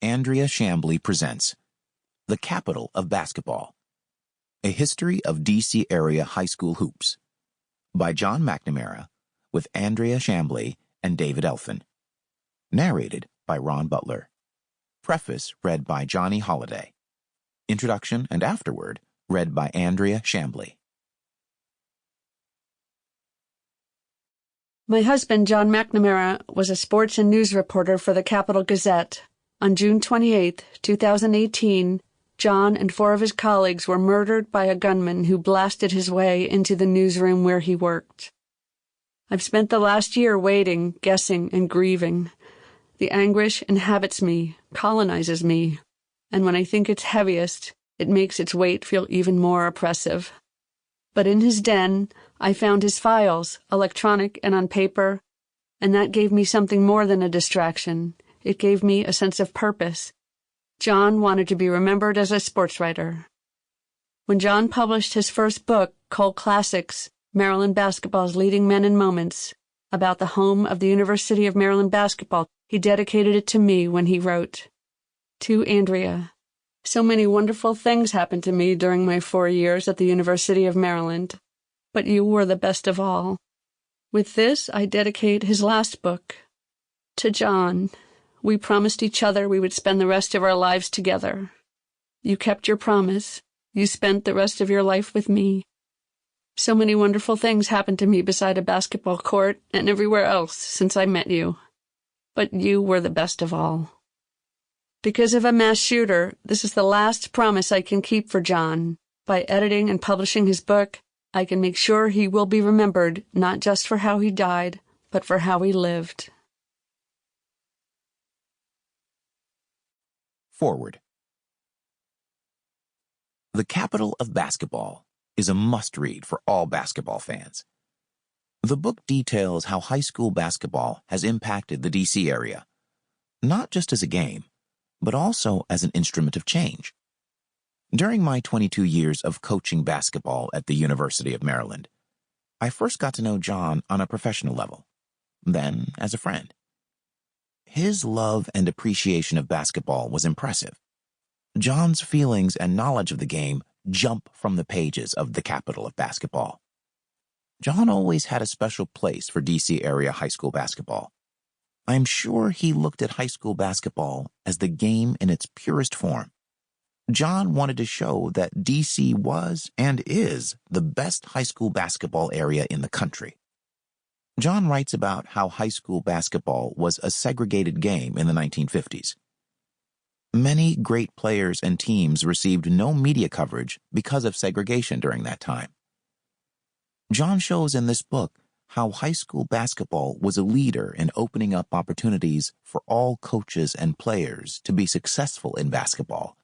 Andrea Chamblee presents The Capital of Basketball, A History of D.C. Area High School Hoops by John McNamara with Andrea Chamblee and David Elfin. Narrated by Ron Butler. Preface read by Johnny Holliday. Introduction and afterword read by Andrea Chamblee. My husband, John McNamara, was a sports and news reporter for the Capital Gazette. On June 28, 2018, John and 4 of his colleagues were murdered by a gunman who blasted his way into the newsroom where he worked. I've spent the last year waiting, guessing, and grieving. The anguish inhabits me, colonizes me, and when I think it's heaviest, it makes its weight feel even more oppressive. But in his den, I found his files, electronic and on paper, and that gave me something more than a distraction. It gave me a sense of purpose. John wanted to be remembered as a sports writer. When John published his first book, Cult Classics, Maryland Basketball's Leading Men and Moments, about the home of the University of Maryland basketball, he dedicated it to me when he wrote, "To Andrea, so many wonderful things happened to me during my 4 years at the University of Maryland, but you were the best of all." With this, I dedicate his last book. To John, we promised each other we would spend the rest of our lives together. You kept your promise. You spent the rest of your life with me. So many wonderful things happened to me beside a basketball court and everywhere else since I met you. But you were the best of all. Because of a mass shooter, this is the last promise I can keep for John. By editing and publishing his book, I can make sure he will be remembered not just for how he died, but for how he lived. Forward. The Capital of Basketball is a must-read for all basketball fans. The book details how high school basketball has impacted the D.C. area, not just as a game, but also as an instrument of change. During my 22 years of coaching basketball at the University of Maryland, I first got to know John on a professional level, then as a friend. His love and appreciation of basketball was impressive. John's feelings and knowledge of the game jump from the pages of The Capital of Basketball. John always had a special place for D.C. area high school basketball. I'm sure he looked at high school basketball as the game in its purest form. John wanted to show that D.C. was and is the best high school basketball area in the country. John writes about how high school basketball was a segregated game in the 1950s. Many great players and teams received no media coverage because of segregation during that time. John shows in this book how high school basketball was a leader in opening up opportunities for all coaches and players to be successful in basketball,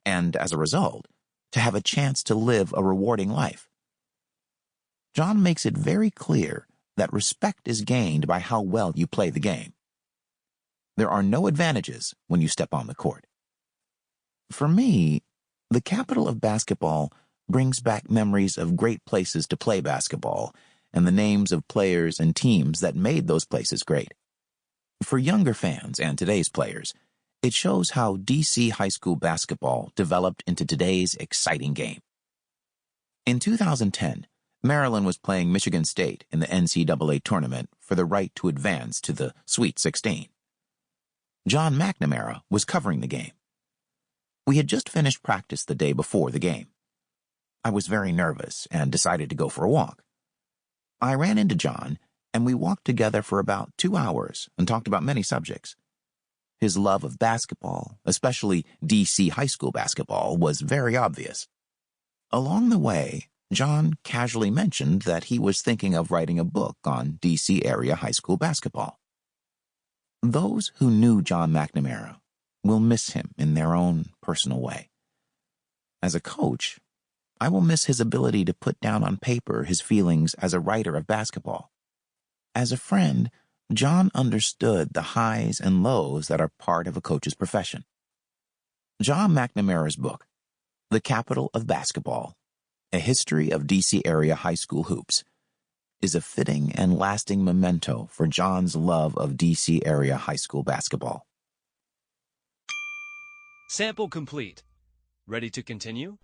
and as a result, to have a chance to live a rewarding life. John makes it very clear that respect is gained by how well you play the game. There are no advantages when you step on the court. For me, the Capital of Basketball brings back memories of great places to play basketball and the names of players and teams that made those places great. For younger fans and today's players, it shows how D.C. high school basketball developed into today's exciting game. In 2010, Maryland was playing Michigan State in the NCAA tournament for the right to advance to the Sweet 16. John McNamara was covering the game. We had just finished practice the day before the game. I was very nervous and decided to go for a walk. I ran into John, and we walked together for about 2 hours and talked about many subjects. His love of basketball, especially D.C. high school basketball, was very obvious. Along the way, John casually mentioned that he was thinking of writing a book on D.C. area high school basketball. Those who knew John McNamara will miss him in their own personal way. As a coach, I will miss his ability to put down on paper his feelings as a writer of basketball. As a friend, John understood the highs and lows that are part of a coach's profession. John McNamara's book, The Capital of Basketball, A History of D.C. Area High School Hoops, is a fitting and lasting memento for John's love of D.C. area high school basketball. Sample complete. Ready to continue?